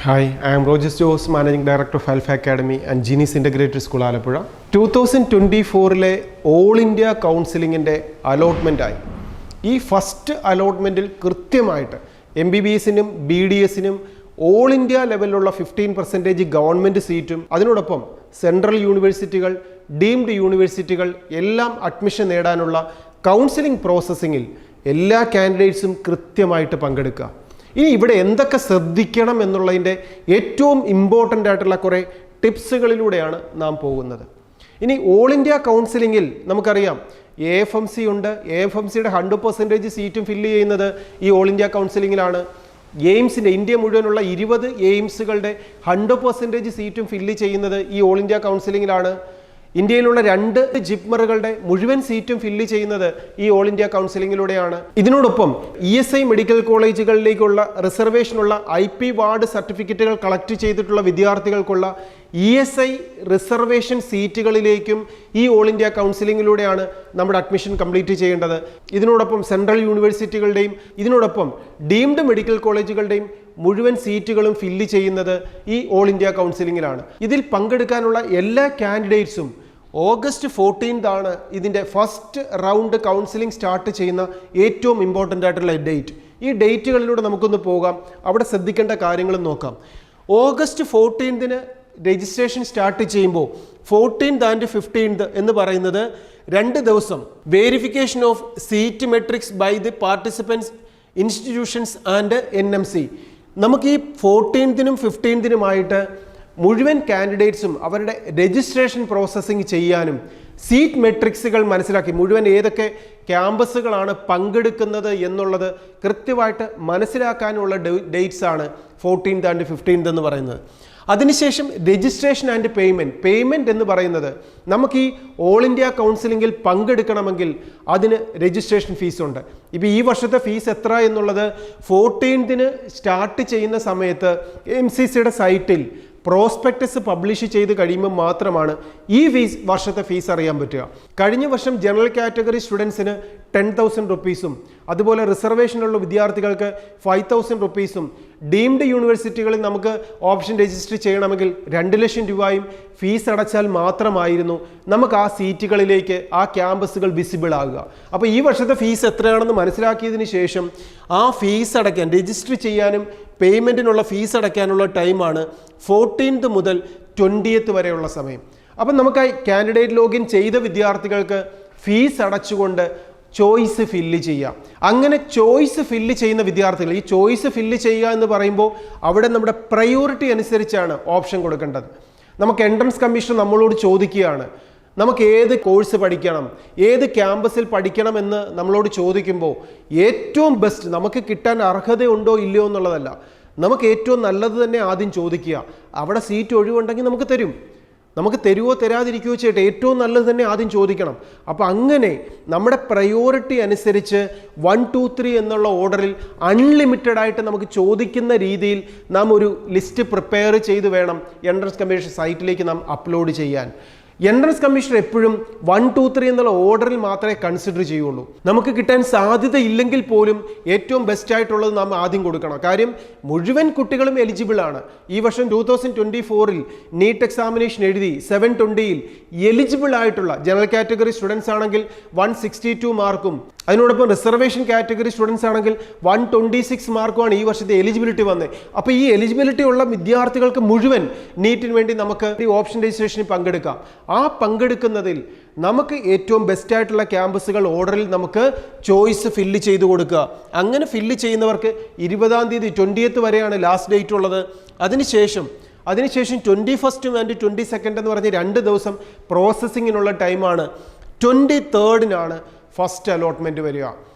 Hi, I am Roger Jose, Managing Director of Alpha Academy and Genius Integrated School, Alappuzha. 2024 All India Counselling allotment ആയി. ഈ first അലോട്ട്മെൻറ്റിൽ കൃത്യമായിട്ട് MBBS-നും BDS-നും all India ലെവലിലുള്ള 15% government സീറ്റും അതിനോടൊപ്പം central യൂണിവേഴ്സിറ്റികൾ, deemed യൂണിവേഴ്സിറ്റികൾ എല്ലാം admission നേടാനുള്ള counselling പ്രോസസ്സിങ്ങിൽ എല്ലാ കാൻഡിഡേറ്റ്സും കൃത്യമായിട്ട് പങ്കെടുക്കുക. ഇനി ഇവിടെ എന്തൊക്കെ ശ്രദ്ധിക്കണം എന്നുള്ളതിൻ്റെ ഏറ്റവും ഇമ്പോർട്ടൻ്റ് ആയിട്ടുള്ള കുറേ ടിപ്സുകളിലൂടെയാണ് നാം പോകുന്നത്. ഇനി ഓൾ ഇന്ത്യ കൗൺസിലിങ്ങിൽ നമുക്കറിയാം AFMC ഉണ്ട്. AFMCയുടെ 100% സീറ്റും ഫില്ല് ചെയ്യുന്നത് ഈ ഓൾ ഇന്ത്യ കൗൺസിലിങ്ങിലാണ്. എയിംസിൻ്റെ ഇന്ത്യ മുഴുവനുള്ള 20 എയിംസുകളുടെ 100% സീറ്റും ഫില്ല് ചെയ്യുന്നത് ഈ ഓൾ ഇന്ത്യ കൗൺസിലിങ്ങിലാണ്. ഇന്ത്യയിലുള്ള 2 ജിപ്മറുകളുടെ മുഴുവൻ സീറ്റും ഫില്ല് ചെയ്യുന്നത് ഈ ഓൾ ഇന്ത്യ കൗൺസിലിങ്ങിലൂടെയാണ്. ഇതിനോടൊപ്പം ESI മെഡിക്കൽ കോളേജുകളിലേക്കുള്ള റിസർവേഷനുള്ള IP വാർഡ് സർട്ടിഫിക്കറ്റുകൾ കളക്ട് ചെയ്തിട്ടുള്ള വിദ്യാർത്ഥികൾക്കുള്ള ESI റിസർവേഷൻ സീറ്റുകളിലേക്കും ഈ ഓൾ ഇന്ത്യ കൗൺസിലിങ്ങിലൂടെയാണ് നമ്മുടെ അഡ്മിഷൻ കംപ്ലീറ്റ് ചെയ്യേണ്ടത്. ഇതിനോടൊപ്പം സെൻട്രൽ യൂണിവേഴ്സിറ്റികളുടെയും ഇതിനോടൊപ്പം ഡീംഡ് മെഡിക്കൽ കോളേജുകളുടെയും മുഴുവൻ സീറ്റുകളും ഫില്ല് ചെയ്യുന്നത് ഈ ഓൾ ഇന്ത്യ കൗൺസിലിങ്ങിലാണ്. ഇതിൽ പങ്കെടുക്കാനുള്ള എല്ലാ കാൻഡിഡേറ്റ്സും August 14th ആണ് ഇതിൻ്റെ ഫസ്റ്റ് റൗണ്ട് കൗൺസിലിംഗ് സ്റ്റാർട്ട് ചെയ്യുന്ന ഏറ്റവും ഇമ്പോർട്ടൻ്റ് ആയിട്ടുള്ള ഡേറ്റ്. ഈ ഡേറ്റുകളിലൂടെ നമുക്കൊന്ന് പോകാം, അവിടെ ശ്രദ്ധിക്കേണ്ട കാര്യങ്ങളും നോക്കാം. August 14th രജിസ്ട്രേഷൻ സ്റ്റാർട്ട് ചെയ്യുമ്പോൾ 14th and 15th എന്ന് പറയുന്നത് 2 ദിവസം verification of seat matrix by the participants institutions and NMC. നമുക്ക് ഈ 14th-നും 15th-നുമായിട്ട് മുഴുവൻ കാൻഡിഡേറ്റ്സും അവരുടെ രജിസ്ട്രേഷൻ പ്രോസസ്സിങ് ചെയ്യാനും സീറ്റ് മെട്രിക്സുകൾ മനസ്സിലാക്കി മുഴുവൻ ഏതൊക്കെ ക്യാമ്പസുകളാണ് പങ്കെടുക്കുന്നത് എന്നുള്ളത് കൃത്യമായിട്ട് മനസ്സിലാക്കാനുള്ള ഡേറ്റ്സ് ആണ് 14th and 15th എന്ന് പറയുന്നത്. അതിനുശേഷം രജിസ്ട്രേഷൻ ആൻഡ് പേയ്മെൻറ്റ് എന്ന് പറയുന്നത് നമുക്ക് ഈ ഓൾ ഇന്ത്യ കൗൺസിലിങ്ങിൽ പങ്കെടുക്കണമെങ്കിൽ അതിന് രജിസ്ട്രേഷൻ ഫീസുണ്ട്. ഇപ്പോൾ ഈ വർഷത്തെ ഫീസ് എത്ര എന്നുള്ളത് 14th സ്റ്റാർട്ട് ചെയ്യുന്ന സമയത്ത് MCCയുടെ സൈറ്റിൽ പ്രോസ്പെക്ടസ് പബ്ലിഷ് ചെയ്ത് കഴിയുമ്പോൾ മാത്രമാണ് ഈ വർഷത്തെ ഫീസ് അറിയാൻ പറ്റുക. കഴിഞ്ഞ വർഷം ജനറൽ കാറ്റഗറി സ്റ്റുഡൻസിന് 10,000 റുപ്പീസും അതുപോലെ റിസർവേഷനുള്ള വിദ്യാർത്ഥികൾക്ക് 5,000 റുപ്പീസും ഡീംഡ് യൂണിവേഴ്സിറ്റികളിൽ നമുക്ക് ഓപ്ഷൻ രജിസ്റ്റർ ചെയ്യണമെങ്കിൽ 2 ലക്ഷം രൂപയും ഫീസ് അടച്ചാൽ മാത്രമായിരുന്നു നമുക്ക് ആ സീറ്റുകളിലേക്ക് ആ ക്യാമ്പസുകൾ വിസിബിൾ ആകുക. അപ്പോൾ ഈ വർഷത്തെ ഫീസ് എത്രയാണെന്ന് മനസ്സിലാക്കിയതിന് ശേഷം ആ ഫീസ് അടയ്ക്കാൻ രജിസ്റ്റർ ചെയ്യാനും പേയ്മെൻറ്റിനുള്ള ഫീസ് അടയ്ക്കാനുള്ള ടൈമാണ് 14th മുതൽ 20th വരെയുള്ള സമയം. അപ്പം നമുക്ക് കാൻഡിഡേറ്റ് ലോഗിൻ ചെയ്ത വിദ്യാർത്ഥികൾക്ക് ഫീസ് അടച്ചുകൊണ്ട് ചോയ്സ് ഫില്ല് ചെയ്യാം. അങ്ങനെ ചോയ്സ് ഫില്ല് ചെയ്യുന്ന വിദ്യാർത്ഥികൾ ഈ ചോയ്സ് ഫില്ല് ചെയ്യുക എന്ന് പറയുമ്പോൾ അവിടെ നമ്മുടെ പ്രയോറിറ്റി അനുസരിച്ചാണ് ഓപ്ഷൻ കൊടുക്കേണ്ടത്. നമുക്ക് എൻട്രൻസ് കമ്മീഷൻ നമ്മളോട് ചോദിക്കുകയാണ് നമുക്ക് ഏത് കോഴ്സ് പഠിക്കണം, ഏത് ക്യാമ്പസിൽ പഠിക്കണം എന്ന് നമ്മളോട് ചോദിക്കുമ്പോൾ ഏറ്റവും ബെസ്റ്റ് നമുക്ക് കിട്ടാൻ അർഹതയുണ്ടോ ഇല്ലയോ എന്നുള്ളതല്ല, നമുക്ക് ഏറ്റവും നല്ലത് തന്നെ ആദ്യം ചോദിക്കുക. അവിടെ സീറ്റ് ഒഴിവുണ്ടെങ്കിൽ നമുക്ക് തരും, നമുക്ക് തരുവോ തരാതിരിക്കുകയോ ചെയ്യട്ടെ, ഏറ്റവും നല്ലത് തന്നെ ആദ്യം ചോദിക്കണം. അപ്പോൾ അങ്ങനെ നമ്മുടെ പ്രയോറിറ്റി അനുസരിച്ച് 1, 2, 3 എന്നുള്ള ഓർഡറിൽ അൺലിമിറ്റഡ് ആയിട്ട് നമുക്ക് ചോദിക്കുന്ന രീതിയിൽ നാം ഒരു ലിസ്റ്റ് പ്രിപ്പയർ ചെയ്ത് വേണം എൻട്രൻസ് കമ്മീഷൻ സൈറ്റിലേക്ക് നാം അപ്ലോഡ് ചെയ്യാൻ. എൻട്രൻസ് കമ്മീഷൻ എപ്പോഴും 1, 2, 3 എന്നുള്ള ഓർഡറിൽ മാത്രമേ കൺസിഡർ ചെയ്യുള്ളൂ. നമുക്ക് കിട്ടാൻ സാധ്യത ഇല്ലെങ്കിൽ പോലും ഏറ്റവും ബെസ്റ്റ് ആയിട്ടുള്ളത് നാം ആദ്യം കൊടുക്കണം. കാര്യം മുഴുവൻ കുട്ടികളും എലിജിബിൾ ആണ്. ഈ വർഷം 2024 നീറ്റ് എക്സാമിനേഷൻ എഴുതി 720 എലിജിബിൾ ആയിട്ടുള്ള ജനറൽ കാറ്റഗറി സ്റ്റുഡൻസ് ആണെങ്കിൽ 162 മാർക്കും അതിനോടൊപ്പം റിസർവേഷൻ കാറ്റഗറി സ്റ്റുഡൻസ് ആണെങ്കിൽ 126 മാർക്കുമാണ് ഈ വർഷത്തെ എലിജിബിലിറ്റി വന്നത്. അപ്പോൾ ഈ എലിജിബിലിറ്റി ഉള്ള വിദ്യാർത്ഥികൾക്ക് മുഴുവൻ നീറ്റിന് വേണ്ടി നമുക്ക് ഈ ഓപ്ഷൻ രജിസ്ട്രേഷനിൽ പങ്കെടുക്കാം. ആ പങ്കെടുക്കുന്നതിൽ നമുക്ക് ഏറ്റവും ബെസ്റ്റ് ആയിട്ടുള്ള ക്യാമ്പസുകൾ ഓർഡറിൽ നമുക്ക് ചോയ്സ് ഫില്ല് ചെയ്ത് കൊടുക്കുക. അങ്ങനെ ഫില്ല് ചെയ്യുന്നവർക്ക് 20th 20th വരെയാണ് ലാസ്റ്റ് ഡേറ്റ് ഉള്ളത്. അതിനുശേഷം 21st and 22nd എന്ന് പറഞ്ഞ് 2 ദിവസം പ്രോസസ്സിങ്ങിനുള്ള ടൈമാണ്. 23rd ഫസ്റ്റ് അലോട്ട്മെൻറ്റ് വരിക.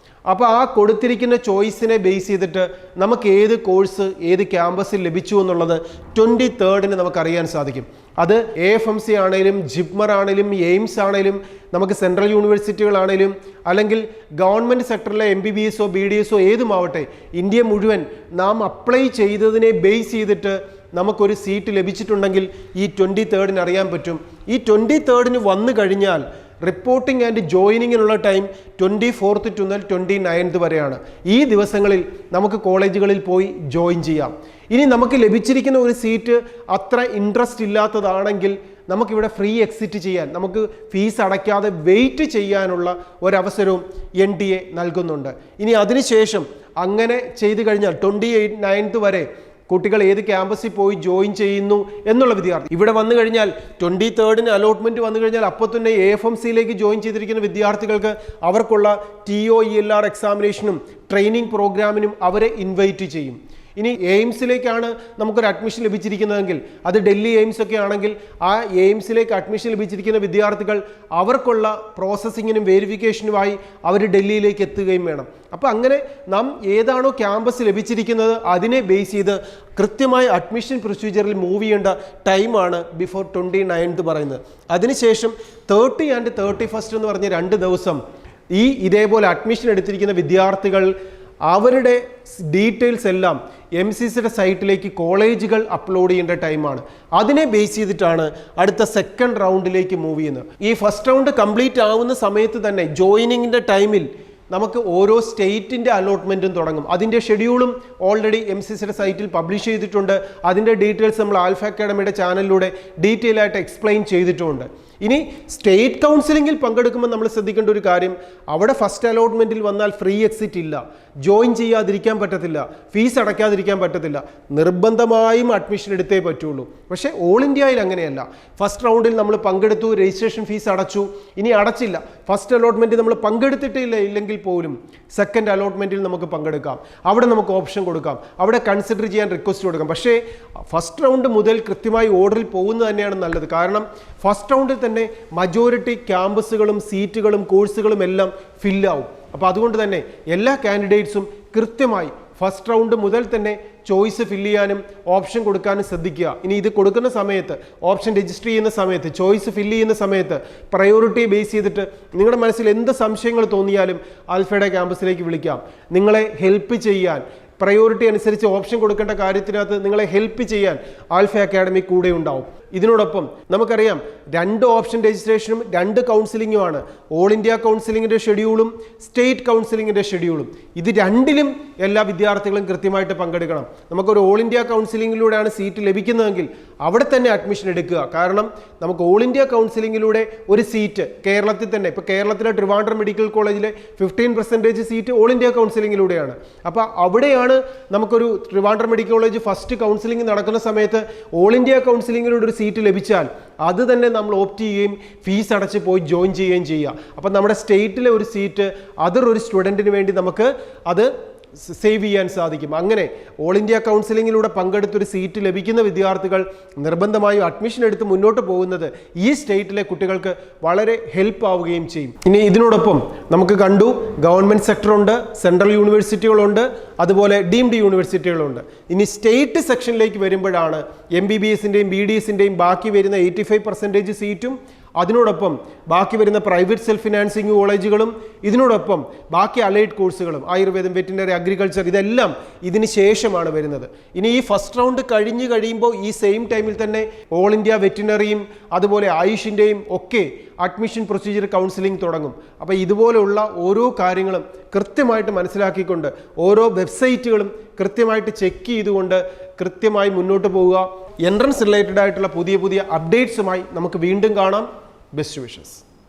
അപ്പോൾ ആ കൊടുത്തിരിക്കുന്ന ചോയ്സിനെ ബേസ് ചെയ്തിട്ട് നമുക്ക് ഏത് കോഴ്സ് ഏത് ക്യാമ്പസിൽ ലഭിച്ചു എന്നുള്ളത് 23rd നമുക്കറിയാൻ സാധിക്കും. അത് AFMC ആണെങ്കിലും ജിപ്മർ ആണെങ്കിലും എയിംസ് ആണെങ്കിലും നമുക്ക് സെൻട്രൽ യൂണിവേഴ്സിറ്റികളാണെങ്കിലും അല്ലെങ്കിൽ ഗവൺമെൻറ് സെക്ടറിലെ MBBS-ഓ BDS-ഓ ഏതുമാവട്ടെ ഇന്ത്യ മുഴുവൻ നാം അപ്ലൈ ചെയ്തതിനെ ബേസ് ചെയ്തിട്ട് നമുക്കൊരു സീറ്റ് ലഭിച്ചിട്ടുണ്ടെങ്കിൽ ഈ 23rd അറിയാൻ പറ്റും. ഈ 23rd വന്നു കഴിഞ്ഞാൽ റിപ്പോർട്ടിംഗ് ആൻഡ് ജോയിനിങ്ങിനുള്ള ടൈം 24th മുതൽ 29th വരെയാണ്. ഈ ദിവസങ്ങളിൽ നമുക്ക് കോളേജുകളിൽ പോയി ജോയിൻ ചെയ്യാം. ഇനി നമുക്ക് ലഭിച്ചിരിക്കുന്ന ഒരു സീറ്റ് അത്ര ഇൻട്രസ്റ്റ് ഇല്ലാത്തതാണെങ്കിൽ നമുക്കിവിടെ ഫ്രീ എക്സിറ്റ് ചെയ്യാൻ, നമുക്ക് ഫീസ് അടയ്ക്കാതെ വെയിറ്റ് ചെയ്യാനുള്ള ഒരവസരവും NTA നൽകുന്നുണ്ട്. ഇനി അതിനുശേഷം അങ്ങനെ ചെയ്തു കഴിഞ്ഞാൽ 29th വരെ കുട്ടികൾ ഏത് ക്യാമ്പസിൽ പോയി ജോയിൻ ചെയ്യുന്നു എന്നുള്ള വിദ്യാർത്ഥി ഇവിടെ വന്നു കഴിഞ്ഞാൽ 23rd അലോട്ട്മെന്റ് വന്നു കഴിഞ്ഞാൽ അപ്പോൾ തന്നെ AFMCയിലേക്ക് ജോയിൻ ചെയ്തിരിക്കുന്ന വിദ്യാർത്ഥികൾക്ക് അവർക്കുള്ള TOELR എക്സാമിനേഷനും ട്രെയിനിങ് പ്രോഗ്രാമിനും അവരെ ഇൻവൈറ്റ് ചെയ്യും. ഇനി എയിംസിലേക്കാണ് നമുക്കൊരു അഡ്മിഷൻ ലഭിച്ചിരിക്കുന്നതെങ്കിൽ, അത് ഡൽഹി എയിംസ് ഒക്കെ ആണെങ്കിൽ ആ എയിംസിലേക്ക് അഡ്മിഷൻ ലഭിച്ചിരിക്കുന്ന വിദ്യാർത്ഥികൾ അവർക്കുള്ള പ്രോസസ്സിങ്ങിനും വെരിഫിക്കേഷനുമായി അവർ ഡൽഹിയിലേക്ക് എത്തുകയും വേണം. അപ്പോൾ അങ്ങനെ നാം ഏതാണോ ക്യാമ്പസ് ലഭിച്ചിരിക്കുന്നത് അതിനെ ബേസ് ചെയ്ത് കൃത്യമായി അഡ്മിഷൻ പ്രൊസീജിയറിൽ മൂവ് ചെയ്യേണ്ട ടൈമാണ് ബിഫോർ 29th പറയുന്നത്. അതിനുശേഷം 30 and 31st എന്ന് പറഞ്ഞ 2 ദിവസം ഇതേപോലെ അഡ്മിഷൻ എടുത്തിരിക്കുന്ന വിദ്യാർത്ഥികൾ അവരുടെ ഡീറ്റെയിൽസ് എല്ലാം MCCയുടെ സൈറ്റിലേക്ക് കോളേജുകൾ അപ്ലോഡ് ചെയ്യേണ്ട ടൈമാണ്. അതിനെ ബേസ് ചെയ്തിട്ടാണ് അടുത്ത സെക്കൻഡ് റൗണ്ടിലേക്ക് മൂവ് ചെയ്യുന്നത്. ഈ ഫസ്റ്റ് റൗണ്ട് കംപ്ലീറ്റ് ആവുന്ന സമയത്ത് തന്നെ ജോയിനിങ്ങിൻ്റെ ടൈമിൽ നമുക്ക് ഓരോ സ്റ്റേറ്റിൻ്റെ അലോട്ട്മെൻറ്റും തുടങ്ങും. അതിൻ്റെ ഷെഡ്യൂളും ഓൾറെഡി MCCയുടെ സൈറ്റിൽ പബ്ലിഷ് ചെയ്തിട്ടുണ്ട്. അതിൻ്റെ ഡീറ്റെയിൽസ് നമ്മൾ ആൽഫ അക്കാഡമിയുടെ ചാനലിലൂടെ ഡീറ്റെയിൽ ആയിട്ട് എക്സ്പ്ലെയിൻ ചെയ്തിട്ടുമുണ്ട്. ഇനി സ്റ്റേറ്റ് കൗൺസിലിങ്ങിൽ പങ്കെടുക്കുമ്പോൾ നമ്മൾ ശ്രദ്ധിക്കേണ്ട ഒരു കാര്യം, അവിടെ ഫസ്റ്റ് അലോട്ട്മെൻറ്റിൽ വന്നാൽ ഫ്രീ എക്സിറ്റ് ഇല്ല, ജോയിൻ ചെയ്യാതിരിക്കാൻ പറ്റത്തില്ല, ഫീസ് അടയ്ക്കാതിരിക്കാൻ പറ്റത്തില്ല, നിർബന്ധമായും അഡ്മിഷൻ എടുത്തേ പറ്റുള്ളൂ. പക്ഷേ ഓൾ ഇന്ത്യയിൽ അങ്ങനെയല്ല. ഫസ്റ്റ് റൗണ്ടിൽ നമ്മൾ പങ്കെടുത്തു, രജിസ്ട്രേഷൻ ഫീസ് അടച്ചു, ഇനി അടച്ചില്ല, ഫസ്റ്റ് അലോട്ട്മെൻറ്റ് നമ്മൾ ഇല്ലെങ്കിൽ പോലും സെക്കൻഡ് അലോട്ട്മെൻറ്റിൽ നമുക്ക് പങ്കെടുക്കാം. അവിടെ നമുക്ക് ഓപ്ഷൻ കൊടുക്കാം, അവിടെ കൺസിഡർ ചെയ്യാൻ റിക്വസ്റ്റ് കൊടുക്കാം. പക്ഷേ ഫസ്റ്റ് റൗണ്ട് മുതൽ കൃത്യമായി ഓർഡറിൽ പോകുന്നത് തന്നെയാണ് നല്ലത്. കാരണം ഫസ്റ്റ് റൗണ്ടിൽ തന്നെ മജോറിറ്റി ക്യാമ്പസുകളും സീറ്റുകളും കോഴ്സുകളും എല്ലാം ഫില്ലാവും. അപ്പോൾ അതുകൊണ്ട് തന്നെ എല്ലാ കാൻഡിഡേറ്റ്സും കൃത്യമായി ഫസ്റ്റ് റൗണ്ട് മുതൽ തന്നെ ചോയ്സ് ഫില്ല് ചെയ്യാനും ഓപ്ഷൻ കൊടുക്കാനും ശ്രദ്ധിക്കുക. ഇനി ഇത് കൊടുക്കുന്ന സമയത്ത്, ഓപ്ഷൻ രജിസ്റ്റർ ചെയ്യുന്ന സമയത്ത്, ചോയ്സ് ഫില്ല് ചെയ്യുന്ന സമയത്ത് പ്രയോറിറ്റി ബേസ് ചെയ്തിട്ട് നിങ്ങളുടെ മനസ്സിൽ എന്ത് സംശയങ്ങൾ തോന്നിയാലും ആൽഫയുടെ ക്യാമ്പസിലേക്ക് വിളിക്കാം. നിങ്ങളെ ഹെൽപ്പ് ചെയ്യാൻ, പ്രയോറിറ്റി അനുസരിച്ച് ഓപ്ഷൻ കൊടുക്കേണ്ട കാര്യത്തിനകത്ത് നിങ്ങളെ ഹെൽപ്പ് ചെയ്യാൻ ആൽഫ അക്കാഡമി കൂടെ ഉണ്ടാവും. ഇതിനോടൊപ്പം നമുക്കറിയാം 2 ഓപ്ഷൻ രജിസ്ട്രേഷനും 2 കൗൺസിലിങ്ങുമാണ്. ഓൾ ഇന്ത്യ കൗൺസിലിങ്ങിൻ്റെ ഷെഡ്യൂളും സ്റ്റേറ്റ് കൗൺസിലിങ്ങിൻ്റെ ഷെഡ്യൂളും. ഇത് രണ്ടിലും എല്ലാ വിദ്യാർത്ഥികളും കൃത്യമായിട്ട് പങ്കെടുക്കണം. നമുക്കൊരു ഓൾ ഇന്ത്യ കൗൺസിലിങ്ങിലൂടെയാണ് സീറ്റ് ലഭിക്കുന്നതെങ്കിൽ അവിടെ തന്നെ അഡ്മിഷൻ എടുക്കുക. കാരണം നമുക്ക് ഓൾ ഇന്ത്യ കൗൺസിലിങ്ങിലൂടെ ഒരു സീറ്റ് കേരളത്തിൽ തന്നെ, ഇപ്പോൾ കേരളത്തിലെ ട്രിവാൻഡ്രം മെഡിക്കൽ കോളേജിലെ 15% സീറ്റ് ഓൾ ഇന്ത്യ കൗൺസിലിങ്ങിലൂടെയാണ്. അപ്പോൾ അവിടെയാണ് നമുക്കൊരു Trivandrum medical college first counselling നടക്കുന്ന സമയത്ത് ഓൾ ഇന്ത്യ കൗൺസിലിങ്ങിലൂടെ ഒരു സീറ്റ് ലഭിച്ചാൽ അത് തന്നെ നമ്മൾ ഓപ്റ്റ് ചെയ്യുകയും ഫീസ് അടച്ച് പോയി ജോയിൻ ചെയ്യുകയും ചെയ്യുക. അപ്പം നമ്മുടെ സ്റ്റേറ്റിലെ ഒരു സീറ്റ് ഒരു സ്റ്റുഡൻറ്റിന് വേണ്ടി നമുക്ക് അത് സേവ് ചെയ്യാൻ സാധിക്കും. അങ്ങനെ ഓൾ ഇന്ത്യ കൗൺസിലിങ്ങിലൂടെ പങ്കെടുത്തൊരു സീറ്റ് ലഭിക്കുന്ന വിദ്യാർത്ഥികൾ നിർബന്ധമായും അഡ്മിഷൻ എടുത്ത് മുന്നോട്ട് പോകുന്നത് ഈ സ്റ്റേറ്റിലെ കുട്ടികൾക്ക് വളരെ ഹെൽപ്പ് ആവുകയും ചെയ്യും. ഇനി ഇതിനോടൊപ്പം നമുക്ക് കണ്ടു ഗവൺമെൻറ് സെക്ടറുണ്ട്, സെൻട്രൽ യൂണിവേഴ്സിറ്റികളുണ്ട്, അതുപോലെ ഡീംഡ് യൂണിവേഴ്സിറ്റികളുണ്ട്. ഇനി സ്റ്റേറ്റ് സെക്ഷനിലേക്ക് വരുമ്പോഴാണ് MBBSൻ്റെയും BDSൻ്റെയും ബാക്കി വരുന്ന 85% സീറ്റും, അതിനോടൊപ്പം ബാക്കി വരുന്ന പ്രൈവറ്റ് സെൽഫ് ഫിനാൻസിങ് കോളേജുകളും, ഇതിനോടൊപ്പം ബാക്കി അലൈഡ് കോഴ്സുകളും, ആയുർവേദം, വെറ്റിനറി, അഗ്രികൾച്ചർ, ഇതെല്ലാം ഇതിന് ശേഷമാണ് വരുന്നത്. ഇനി ഈ ഫസ്റ്റ് റൗണ്ട് കഴിയുമ്പോൾ ഈ സെയിം ടൈമിൽ തന്നെ ഓൾ ഇന്ത്യ വെറ്റിനറിയും അതുപോലെ ആയുഷിൻ്റെയും ഒക്കെ അഡ്മിഷൻ പ്രൊസീജിയർ കൗൺസിലിംഗ് തുടങ്ങും. അപ്പോൾ ഇതുപോലെയുള്ള ഓരോ കാര്യങ്ങളും കൃത്യമായിട്ട് മനസ്സിലാക്കിക്കൊണ്ട് ഓരോ വെബ്സൈറ്റുകളും കൃത്യമായിട്ട് ചെക്ക് ചെയ്തുകൊണ്ട് കൃത്യമായി മുന്നോട്ട് പോവുക. എൻട്രൻസ് റിലേറ്റഡ് ആയിട്ടുള്ള പുതിയ അപ്ഡേറ്റ്സുമായി നമുക്ക് വീണ്ടും കാണാം. Best wishes.